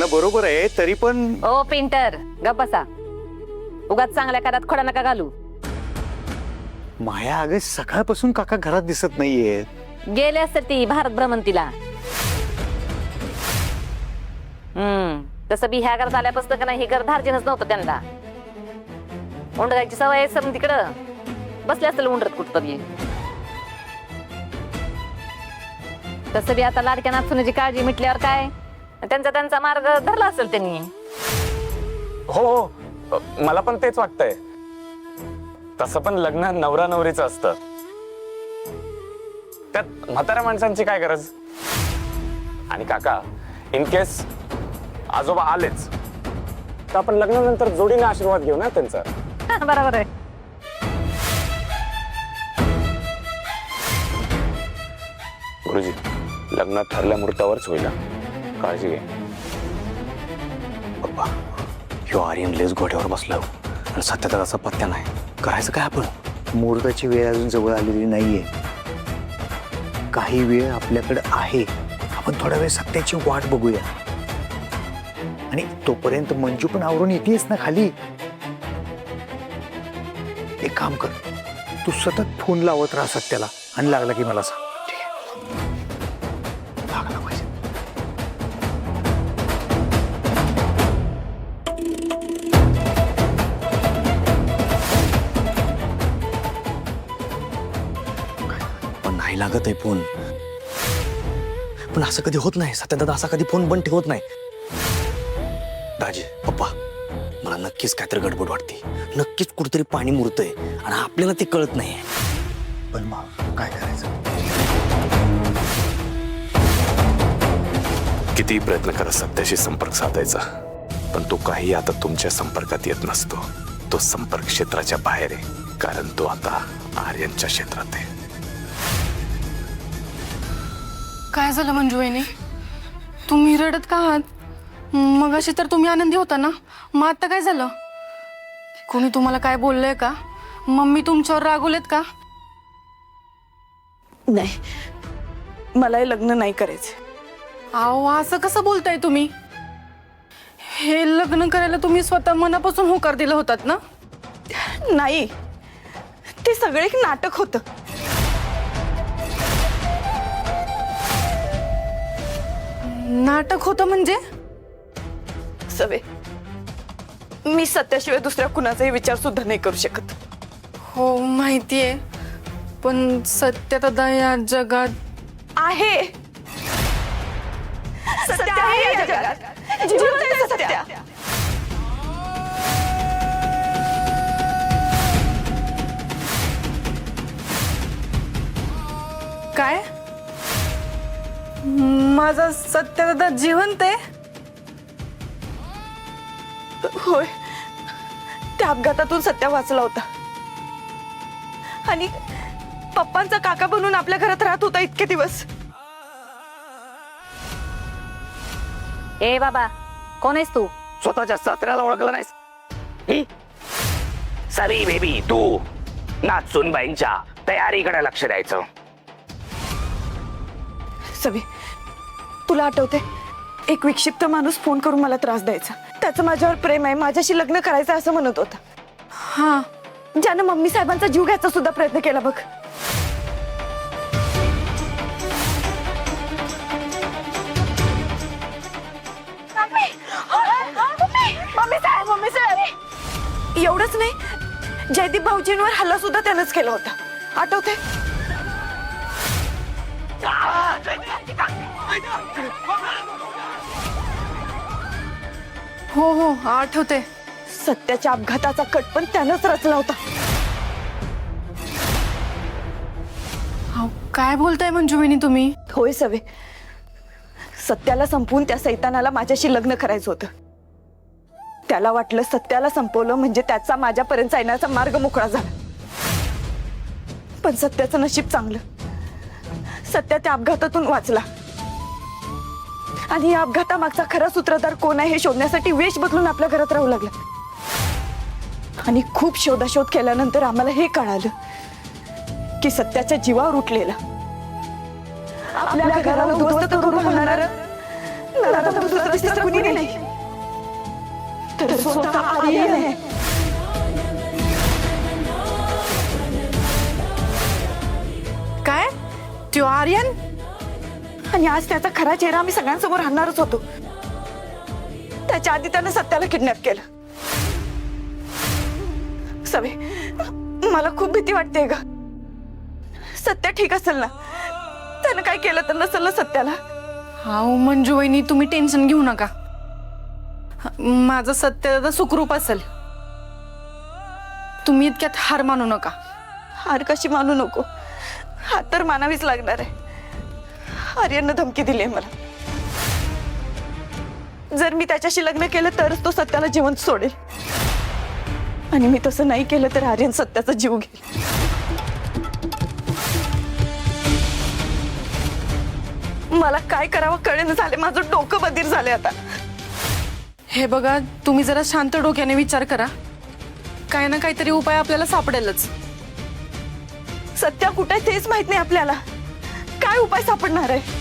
म्हणणं बरोबर आहे, तरी पण ओ पेंटर गप बसा. उगाच चांगल्या कारात खोडा नका घालू. माया अगं सकाळपासून काका घरात दिसत नाहीये. गेले असते ती भारत भ्रमंतीला. तसं बी ह्या घरात आल्यापासून का नाही हे घर धार्जिनच नव्हतं त्यांना. उंडगायची सवय सम तिकडं बसले असतील उंडरत कुठतरी. तसं बी आता लाडक्या नाचुण्याची काळजी मिटल्यावर काय त्यांचा त्यांचा मार्ग धरला असेल त्यांनी. हो मला पण तेच वाटतंय. तसं पण लग्न नवरा नवरीचं असतं, त्यात म्हाताऱ्या माणसांची काय गरज. आणि काका इन केस आजोबा आलेच तर आपण लग्नानंतर जोडीने आशीर्वाद घेऊ ना त्यांचा. बरोबर आहे. गुरुजी लग्न ठरल्या मुहूर्तावरच होईल, काळजी घे. पप्पा ह्यो आर्यन लेस घोड्यावर बसला आणि सत्यताचा पत्त्या नाही. करायचं काय आपण? मुहूर्ताची वेळ अजून जवळ आलेली नाहीये. काही वेळ आपल्याकडे आहे. आपण थोडा वेळ सत्याची वाट बघूया. आणि तोपर्यंत मंजू पण आवरून येतेस ना खाली. एक काम कर, तू सतत फोन लावत राहा सत्याला आणि लागला की मला सांग. लागला पाहिजे. पण नाही लागत आहे फोन. पण असं कधी होत नाही सत्यदादा, असा कधी फोन बंद ठेवत नाही. दाजी पप्पा मला नक्कीच काहीतरी गडबड वाटते. नक्कीच कुठेतरी पाणी मुरतंय आणि आपल्याला ते कळत नाही. पण मग काय करायचं? किती प्रयत्न करा सत्याशी संपर्क साधायचा, पण तो काही आता तुमच्या संपर्कात येत नसतो. तो संपर्क क्षेत्राच्या बाहेर आहे, कारण तो आता आर्यनच्या क्षेत्रात आहे. काय झालं मंजू वहिनी? तुम्ही रडत का आहात? मगाशी तर तुम्ही आनंदी होता ना, मग आता काय झालं? कोणी तुम्हाला काय बोललंय का? मम्मी तुमच्यावर रागवलेत का? नाही, मला हे लग्न नाही करायचं. अहो असं कसं बोलताय तुम्ही? हे लग्न करायला तुम्ही स्वतः मनापासून होकार दिला होतात ना? नाही, ते सगळे एक नाटक होतं. नाटक होतं म्हणजे? सवे, मी सत्याशिवाय दुसऱ्या कुणाचाही विचार सुद्धा नाही करू शकत. हो माहितीये, पण सत्यदादा या जगात आहे. सत्य आहे या जगात. जिवंत आहे सत्य. काय? माझा सत्यदादा जिवंत आहे? होय, त्या अपघातातून सत्या वाचला होता आणि पप्पांचा काका बनून आपल्या घरात राहत होता इतके दिवस. ए बाबा, कोण आहेस तू? स्वतःच्या सासऱ्याला ओळखलं नाहीस? सरी बेबी, तू नाचूनबाईंच्या तयारीकडे लक्ष द्यायचं. सवी, तुला आठवते एक विक्षिप्त माणूस फोन करून मला त्रास द्यायचा. त्याचं माझ्यावर प्रेम आहे, माझ्याशी लग्न करायचं असं म्हणत होता. हा, ज्यानं मम्मी साहेबांचा जीव घ्यायचा सुद्धा प्रयत्न केला बघ. एवढंच नाही, जयदीप भाऊजींवर हल्ला सुद्धा त्यानंच केला होता. आठवते? हो हो आठवते. सत्याच्या अपघाताचा कट पण त्यानंच रचला होता. अहो, काय बोलताय मंजू वहिनी तुम्ही? होय सवे, सत्याला संपवून त्या सैतानाला माझ्याशी लग्न करायचं होतं. त्याला वाटलं सत्याला संपवलं म्हणजे त्याचा माझ्यापर्यंत येण्याचा मार्ग मोकळा झाला. पण सत्याचं नशीब चांगलं, सत्या त्या अपघातातून वाचला. आणि या अपघातामागचा खरा सूत्रधार कोण आहे हे शोधण्यासाठी वेश बदलून आपल्या घरात राहू लागला. आणि खूप शोधाशोध केल्यानंतर आम्हाला हे कळालं की सत्याच्या जीवावर उठलेला, आपल्या घराला उद्ध्वस्त करून राहणारा नराधा दुसरा तिसरा कुणी नाही, तर स्वतः आर्यन आहे. काय त्यो आर्यन? आणि आज त्याचा खरा चेहरा आम्ही सगळ्यांसमोर आणणारच होतो. त्याच्या आधी त्यानं सत्याला किडनॅप केलं. सवे, मला खूप भीती वाटते ग. सत्या ठीक असेल ना? त्यानं काय केलं तर नसेल ना सत्याला? हा मंजू वहिनी, तुम्ही टेन्शन घेऊ नका. माझं सत्य दादा सुखरूप असेल. तुम्ही इतक्यात हार मानू नका. हार कशी मानू नको, हार तर मानावीच लागणार आहे. आर्यननं धमकी दिली आहे मला. जर मी त्याच्याशी लग्न केलं तरच तो सत्याला जिवंत सोडेल, आणि मी तसं नाही केलं तर आर्यन सत्याचा जीव घेईल. मला काय करावं कळेना झाले. माझं डोकं बधीर झाले आता. हे बघा, तुम्ही जरा शांत डोक्याने विचार करा. काय ना काहीतरी उपाय आपल्याला सापडेलच. सत्या कुठे तेच माहित नाही आपल्याला. काय उपाय सापडणार आहे?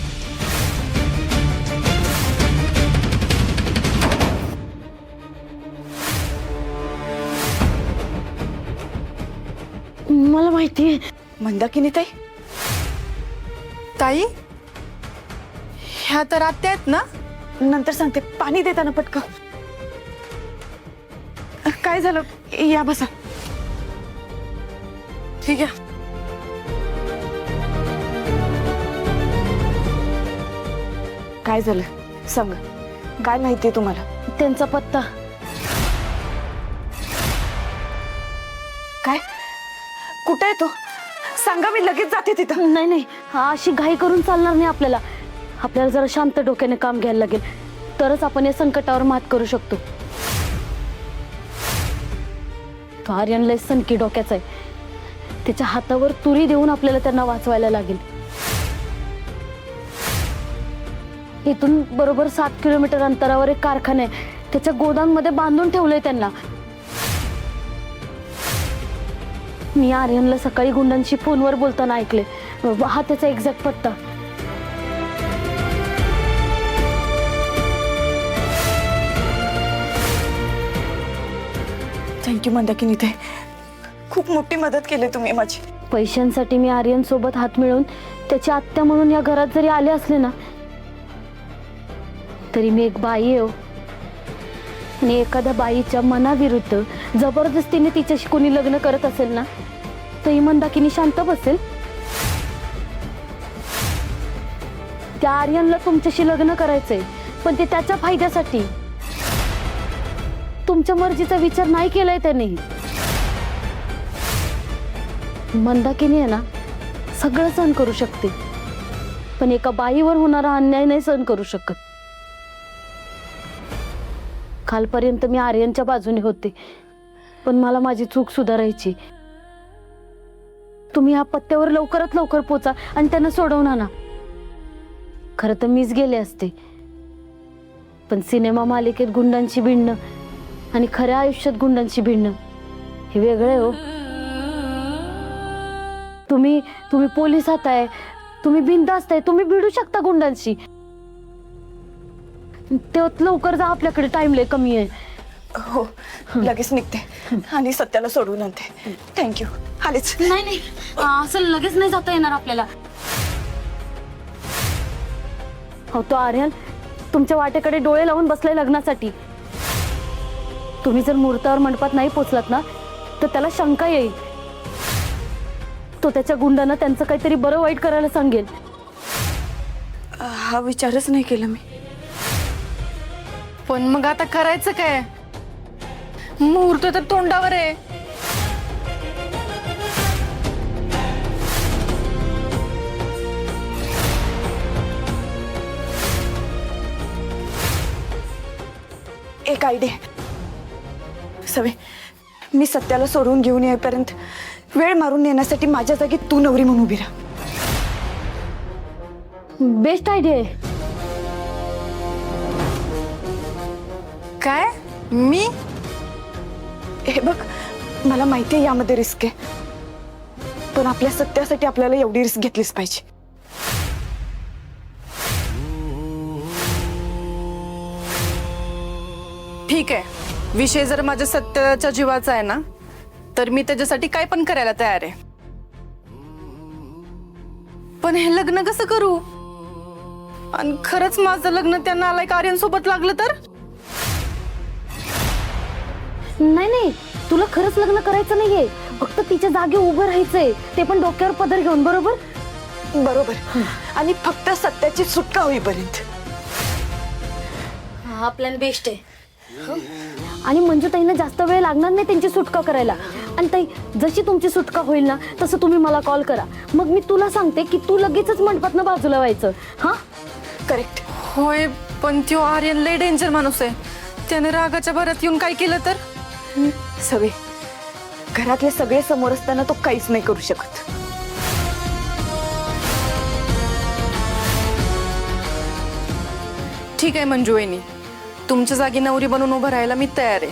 मला माहितीये. मंदाकिनी ताई, ताई, ह्या तर आत्या आहेत ना? नंतर सांगते. पाणी देताना पटकन. काय झालं? या बसा. ठीक आहे. काय झालं सांग. काय माहितीये तुम्हाला? त्यांचा पत्ता. काय? कुठे आहे तो? सांगा, मी लगेच जाते तिथं. नाही नाही, हा अशी घाई करून चालणार नाही आपल्याला. आपल्याला जरा शांत डोक्याने काम घ्यायला लागेल, तरच आपण या संकटावर मात करू शकतो. तो आर्यन लय सनकी डोक्याचा आहे. त्याच्या हातावर तुरी देऊन आपल्याला त्यांना वाचवायला लागेल. इथून बरोबर 7 किलोमीटर अंतरावर एक कारखाना आहे. त्याच्या गोदाममध्ये बांधून ठेवलंय त्यांना. मी आर्यनला सकाळी गुंडांशी फोनवर बोलताना ऐकले. हा त्याचा एक्झॅक्ट पत्ता. थँक्यू मंदाकिनी ताई. खूप मोठी मदत केली तुम्ही माझी. पैशांसाठी मी आर्यन सोबत हात मिळवून त्याची आत्या म्हणून या घरात जरी आले असले ना, तरी मी एक बाई आहे हो. आणि एखाद्या बाईच्या मनाविरुद्ध जबरदस्तीने तिच्याशी कोणी लग्न करत असेल ना, तर ही मंदाकिनी शांत बसेल? त्या आर्यनला तुमच्याशी लग्न करायचंय, पण ते त्याच्या फायद्यासाठी. तुमच्या मर्जीचा विचार नाही केलाय त्याने. मंदाकिनी आहे ना, सगळं सहन करू शकते, पण एका बाईवर होणारा अन्याय नाही सहन करू शकत. कालपर्यंत मी आर्यनच्या बाजूने होते, पण मला माझी चूक सुधारायची. तुम्ही या पत्त्यावर लवकरात लवकर पोचा आणि त्यांना सोडवून आणा. खरं तर मीच गेले असते, पण सिनेमा मालिकेत गुंडांची भिडणं आणि खऱ्या आयुष्यात गुंडांची भिडणं हे वेगळं आहे हो. तुम्ही पोलिसात आहे, तुम्ही बिनधास्त आहे, तुम्ही भिडू शकता गुंडांशी. तेव्हा लवकर जा, आपल्याकडे टाइम लय कमी आहे. हो, लगेच निघते आणि सत्याला सोडवून आणते. थँक्यू. आलेच. नाही नाही, असं लगेच नाही जाता येणार आपल्याला. हो, तो आर्यन तुमच्या वाटेकडे डोळे लावून बसलाय लग्नासाठी. तुम्ही जर मुहूर्तावर मंडपात नाही पोचलात ना, तर त्याला शंका येईल. तो त्याच्या गुंडांना त्यांचं काहीतरी बरं वाईट करायला सांगेल. हा विचारच नाही केला मी. पण मग आता करायचं काय? मुहूर्त तर तोंडावर आहे. एक आयडिया. सवे, मी सत्याला सोडून घेऊन येईपर्यंत वेळ मारून नेण्यासाठी माझ्या जागी तू नवरी म्हणून उभी राहा. बेस्ट आयडिया आहे. काय? मी? हे बघ, मला माहिती आहे यामध्ये रिस्क आहे, पण आपल्या सत्यासाठी आपल्याला एवढी रिस्क घेतलीच पाहिजे. बेस्ट आयडिया आहे. काय? मी? हे बघ, मला माहिती आहे यामध्ये रिस्क आहे, पण आपल्या सत्यासाठी आपल्याला एवढी रिस्क घेतलीच पाहिजे. बेस्ट आयडिया आहे. काय? मी? हे बघ, मला माहिती आहे यामध्ये रिस्क आहे, पण आपल्या सत्यासाठी आपल्याला एवढी रिस्क घेतलीच पाहिजे. ठीक आहे, विषय जर माझ्या सत्याच्या जीवाचा आहे ना, तर मी त्याच्यासाठी काय पण करायला तयार आहे. पण हे लग्न कसं करू? आणि खरंच माझं लग्न त्या नालायक आर्यन सोबत लागलं तर? नाही नाही, तुला खरंच लग्न करायचं नाहीये, फक्त तिच्या जागी उभं राहायचंय, ते पण डोक्यावर पदर घेऊन. बरोबर? बरोबर. आणि फक्त सत्याची सुटका होईपर्यंत. हा प्लॅन बेस्ट आहे. आणि मंजू ताईंना जास्त वेळ लागणार नाही त्यांची सुटका करायला. आणि ताई, जशी तुमची सुटका होईल ना, तसं तुम्ही मला कॉल करा, मग मी तुला सांगते की तू लगेचच मंडपातनं बाजूला व्हायचं. हा करेक्ट. होय, पण तो आर्यन लय डेंजर माणूस आहे. त्याने रागाच्या भरात येऊन काय केलं तर? सवे, घरातले सगळे समोर असताना तो काहीच नाही करू शकत. ठीक आहे मंजू वहिनी, तुमच्या जागी नवरी बनून उभं राहायला मी तयार आहे.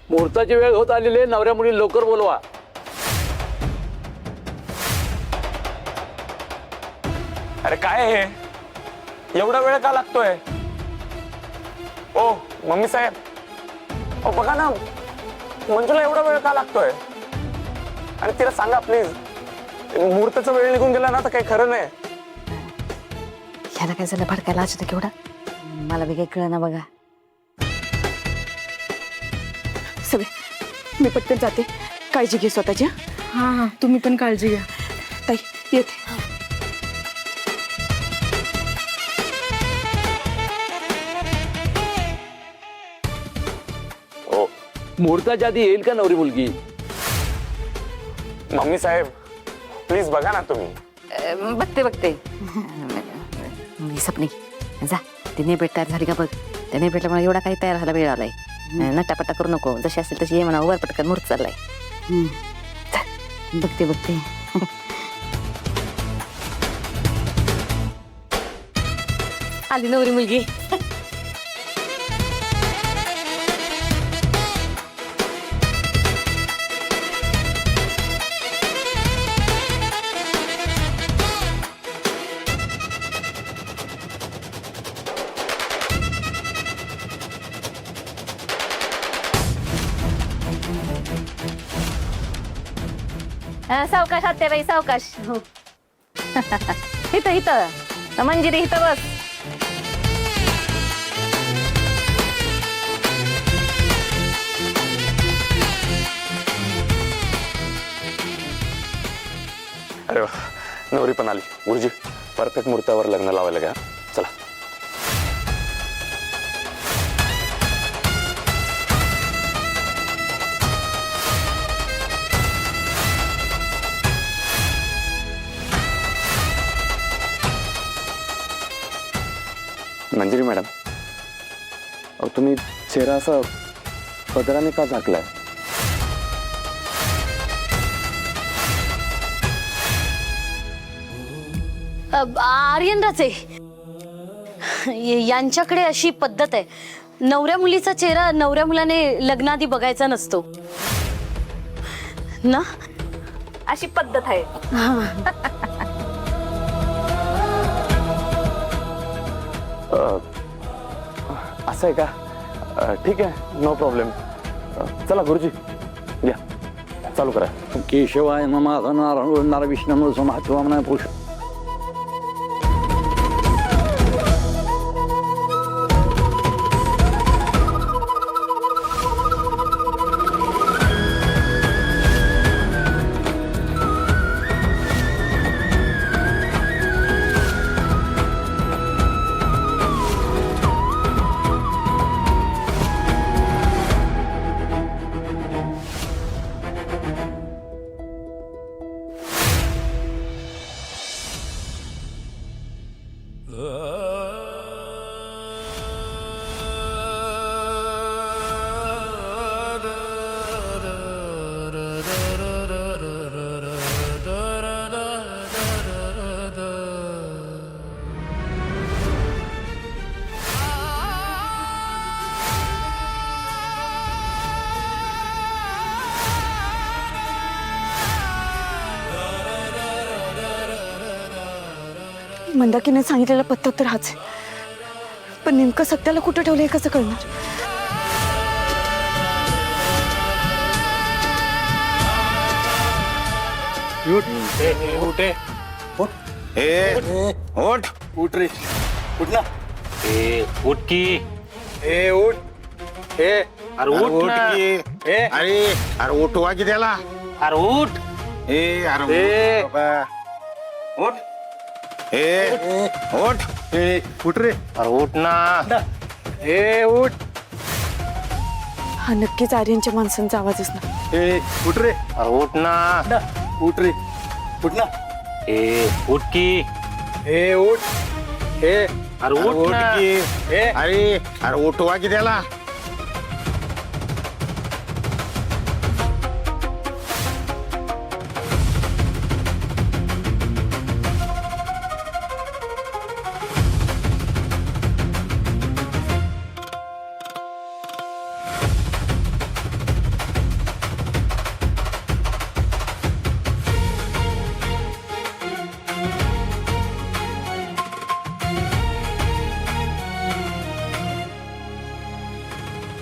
मुहूर्ताची वेळ होत आलेली आहे. नवऱ्या मुली लवकर बोलवा. अरे काय हे, एवढा वेळ का लागतोय? ओ मम्मी साहेब, ओ बघा ना, मंजूला एवढा वेळ का लागतोय? आणि तिला सांगा प्लीज, मुहूर्ताचा वेळ निघून गेला ना तर काही खरं नाही. ह्याला काय झालं भडकायला असतं केवढा? मला बी काही कळना बघा. सवे, मी पटकन जाते. काळजी घे स्वतःची. हा हा, तुम्ही पण काळजी घ्या. ताई येते. ओ मुहूर्ताच्या आधी येईल का नवरी मुलगी? मम्मी साहेब, प्लीज बघा ना तुम्ही. बघते मी सपनी जा. ती नाही भेट तयार झाली का बघ. ते नाही भेटलं मला एवढा काही तयार झाला वेळ आलाय. नटापटा करू नको, जशी असेल तशी ये म्हणा. वर पटकन मुहूर्त चाललाय. बघते आली नवरी मुलगी. सावकाश आत्याबाई, सावकाश. हो. इथं मंजिरी इथं बस. अरे वा, नवरी पण आली. गुरुजी, परफेक्ट मुहूर्तावर लग्न लावायला घ्या. चला. मंजिरी मॅडम, अहो तुम्ही चेहरा असा पदराने का झाकलाय? आर्यन राजे यांच्याकडे अशी पद्धत आहे, नवऱ्या मुलीचा चेहरा नवऱ्या मुलाने लग्नाआधी बघायचा नसतो ना, अशी पद्धत आहे. असं आहे का? ठीक आहे, नो प्रॉब्लेम. चला गुरुजी, या चालू करा. केशवाय माझा नारायण विष्णू समाचवा पुरुष. मंदाकीने सांगितलेला पत्ता तर हाच आहे, पण नेमकं सत्याला कुठं ठेवलं हे कसं कळणार? उठ रे उठ ना उठ की उठ अरे उठ ना. अरे उठवा की त्याला. अरे उठ उठ उठ रे अरे उठ ना. उठ हा नक्कीच आर्यनच्या माणसांचा आवाजच ना. उठ रे अरे उठ ना. उठ रे उठ ना उठ की उठ अरे उठ ना. अरे उठवा की त्याला.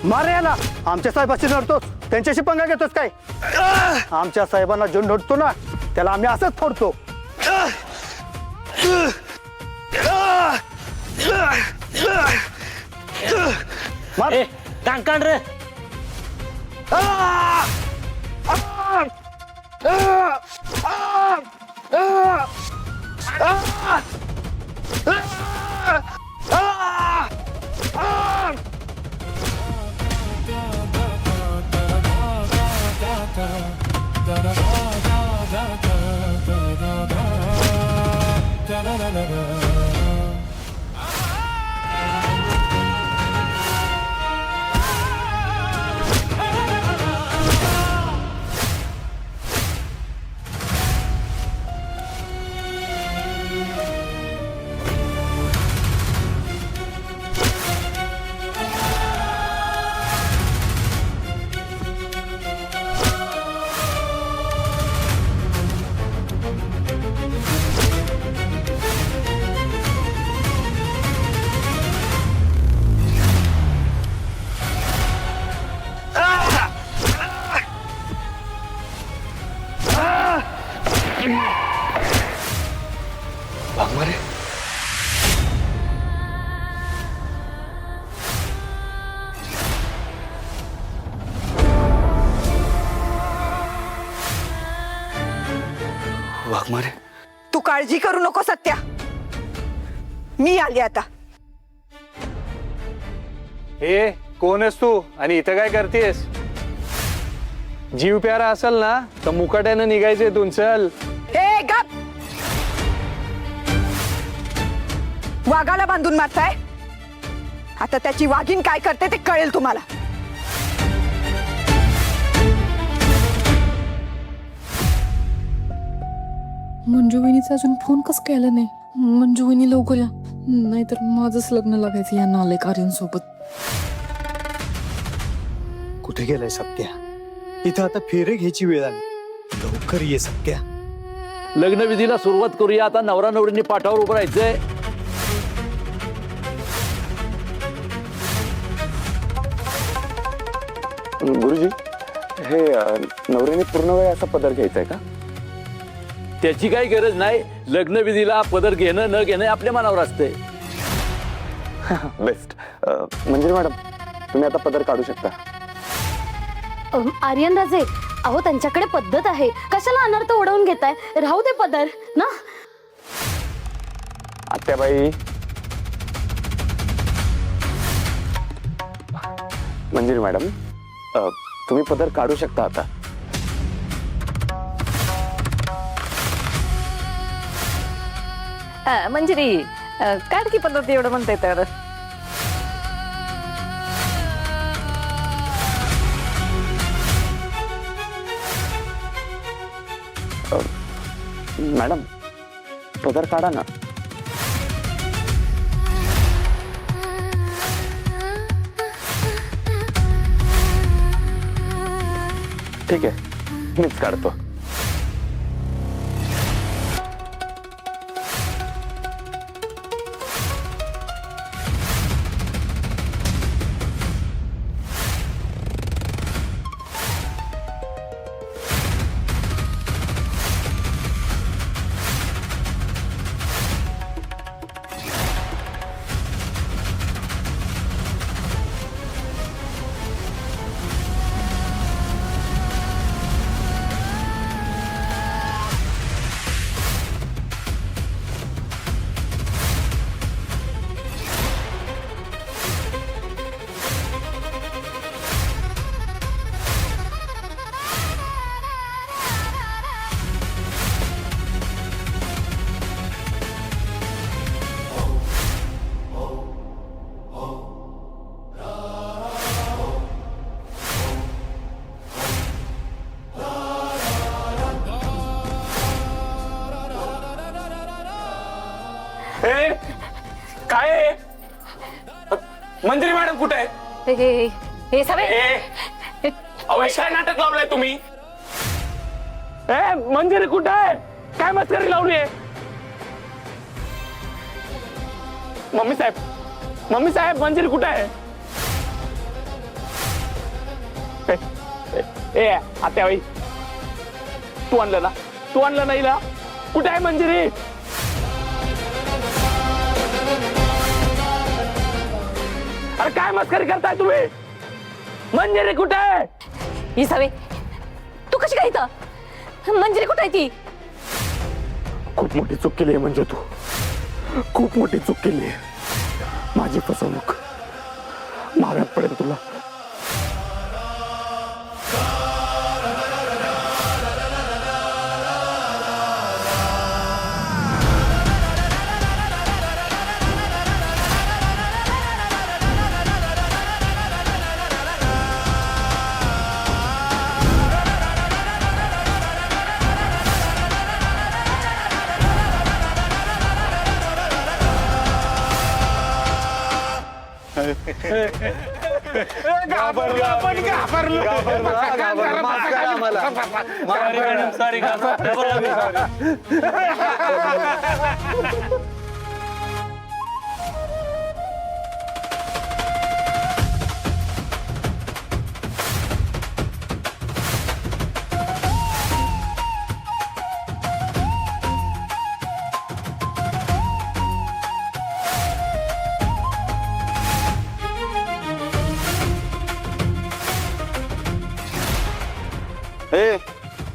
मार याला. आमच्या साहेबाशी लढतोस, त्यांच्याशी पंगा घेतोस काय? आमच्या साहेबांना जो नडतो ना त्याला आम्ही असंच फोडतो. मार. कांकाण रे. वाघमारे. तू काळजी करू नको सत्या, मी आली आता. कोण आहेस तू आणि इथं काय करतेस? जीव प्यारा असेल ना तर मुकाट्यानं निघायचं इथून. चल. ए गप. वाघाला बांधून मारताय, आता त्याची वाघीण काय करते ते कळेल तुम्हाला. मंजुवहिनीचा अजून फोन कसं केला नाही? मंजुवहिनी लवकर या, नाहीतर माझंच लग्न लागायचं या नालायक आर्यनसोबत. कुठे गेलाय सत्या? इथं आता फेरे घ्यायची वेळ आली. लवकर ये सत्या. लग्नविधीला सुरुवात करूया. आता नवरा नवरींनी पाठावर उभं राहायचंय. गुरुजी, हे नवऱ्याने पूर्ण वेळ असा पदर घ्यायचा आहे का? त्याची काही गरज नाही. लग्नविधीला पदर घेणं न घेणं आपल्या मनावर असते. बेस्ट. मंजिरी मॅडम, तुम्ही आता पदर काढू शकता. आर्यन राजे, अहो त्यांच्याकडे पद्धत आहे, कशाला अनर्थ उडवून घेताय? राहू दे पदर ना. आत्याबाई, मंजिरी मॅडम, तुम्ही पदर काढू शकता आता. मंजिरी काढ की पद्धत, एवढं म्हणताय तर. मॅडम, पदर काढा ना. ठीक आहे, मीच काढतो. ए, काय आहे? मंजिरी मॅडम कुठे आहे? हे सगळे अवैश काय नाटक लावलंय तुम्ही? ए मंजिरी कुठे आहे? काय मस्करी लावली आहे? मम्मी साहेब मंजिरी कुठे आहे? ए आत्याबाई, तू आणलं ना हिला? कुठे आहे मंजिरी? अरे काय मस्करी करताय तुम्ही? मंजिरी कुठे आहे? ही सवे तू कशी काय इथं? मंजिरी कुठे आहे ती? खूप मोठी चूक केली आहे म्हणजे तू खूप मोठी चूक केली आहे. माझी फसवणूक महागात पडेल तुला.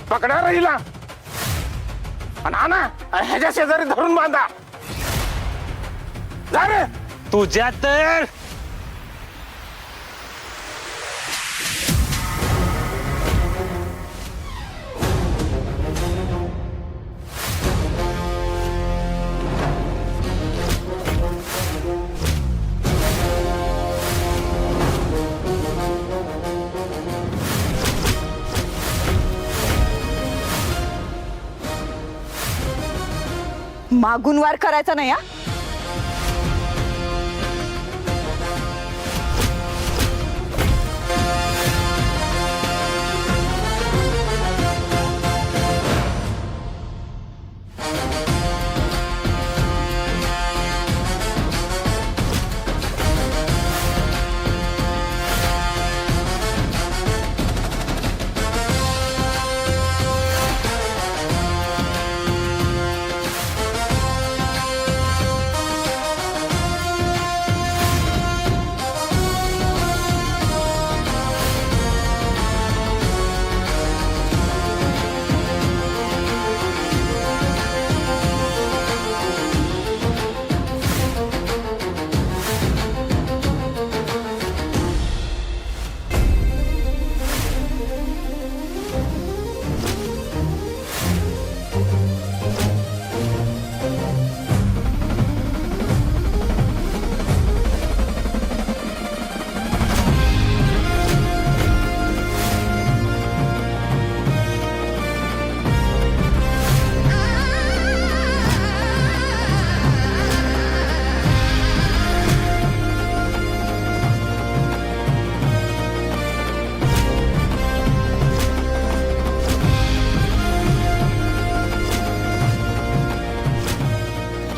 पकडा राहिला आणि ह्याच्या शेजारी धरून बांधा. जा रे. तुझ्या तर मागून वार करायचा नाही हा.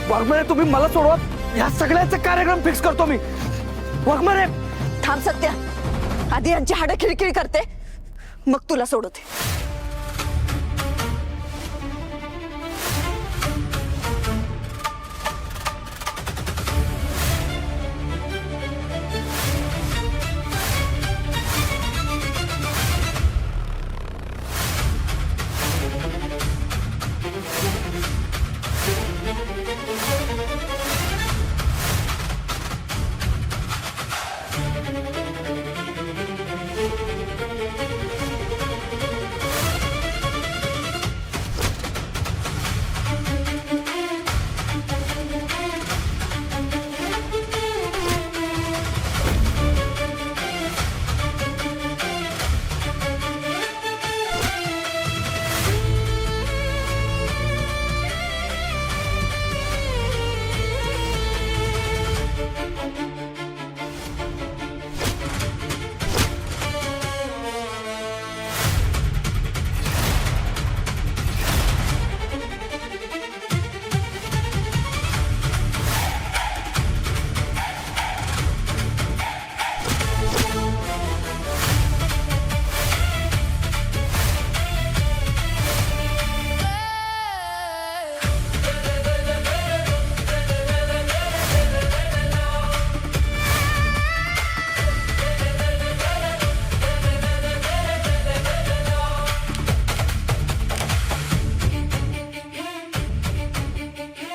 वाघमारे तुम्ही मला सोडवा, ह्या सगळ्याचा कार्यक्रम फिक्स करतो मी. वाघमारे थांब सत्या, आधी यांची हाडं खिळखिळ करते, मग तुला सोडवते.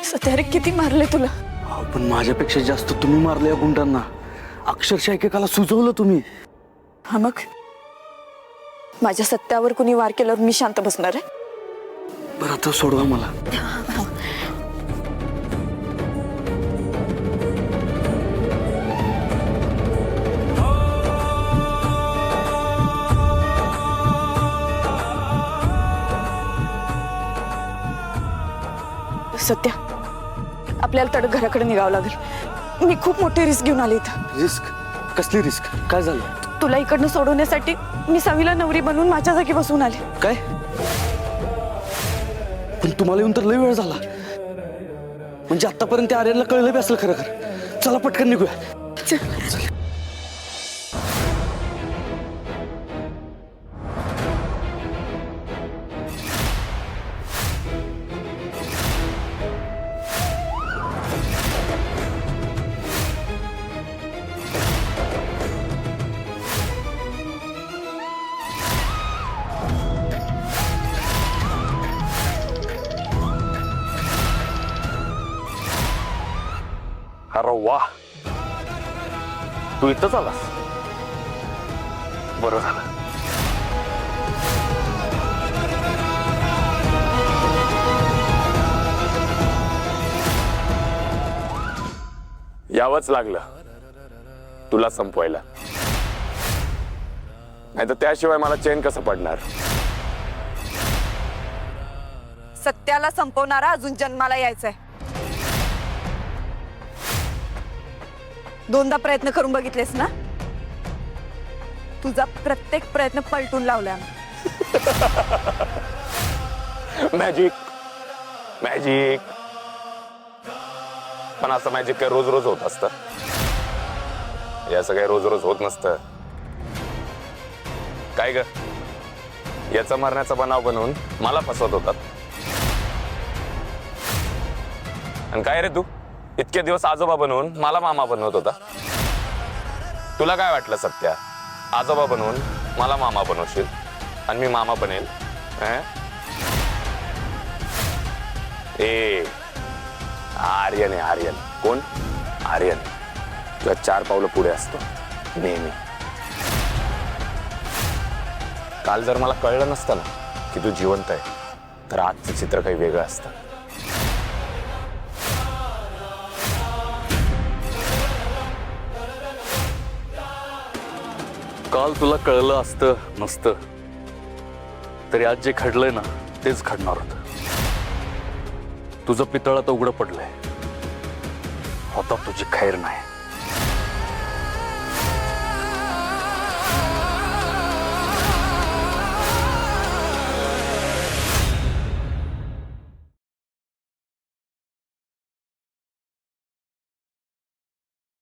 सत्या अरे किती मारले तुला. पण माझ्यापेक्षा जास्त तुम्ही मारले या गुंडांना. अक्षरशः एकेकाला सुचवलं तुम्ही. हा मग माझ्या सत्यावर कुणी वार केल्यावर मी शांत बसणार आहे? बरं आता सोडवा मला. सत्या आपल्याला तड घराकडे निघावं लागेल. मी खूप मोठी रिस्क घेऊन आले इथं. रिस्क? कसली रिस्क? काय झालं? तुला इकडनं सोडवण्यासाठी मी सावीला नवरी बनवून माझ्या जागी बसवून आले. काय? पण तुम्हाला येऊन तर लय वेळ झाला. म्हणजे आतापर्यंत त्या आर्यनला कळलं बी असेल खरं खरं. चला पटकन निघूया. चल. अरे वा, तू इथंच आलास. बरं झालं. यावंच लागलं तुला संपवायला, नाही तर त्याशिवाय मला चैन कसं पडणार. सत्याला संपवणारा अजून जन्माला यायचंय. दोनदा प्रयत्न करून बघितलेस ना. तुझा प्रत्येक प्रयत्न पलटून लावला. Magic magic. पण असं मॅजिक काय रोज रोज होत असतं? हे असं काही रोज रोज होत नसतं. काय ग, याचा मरण्याचा बनाव बनवून मला फसवत होतात. आणि काय रे, तू इतके दिवस आजोबा बनवून मला मामा बनवत होता. तुला काय वाटलं सत्या, आजोबा बनवून मला मामा बनवशील आणि मी मामा बनेल? ए आर्यन आहे, आर्यन. कोण? आर्यन. तुला 4 पावलं पुढे असतो नेहमी. काल जर मला कळलं नसतं ना की तू जिवंत आहे, तर आजचं चित्र काही वेगळं असतं. काल तुला कळलं असतं नसतं तरी आज जे घडलंय ना तेच घडणार होतं. तुझं पितळ आता उघडं पडलंय. आता तुझी खैर नाही.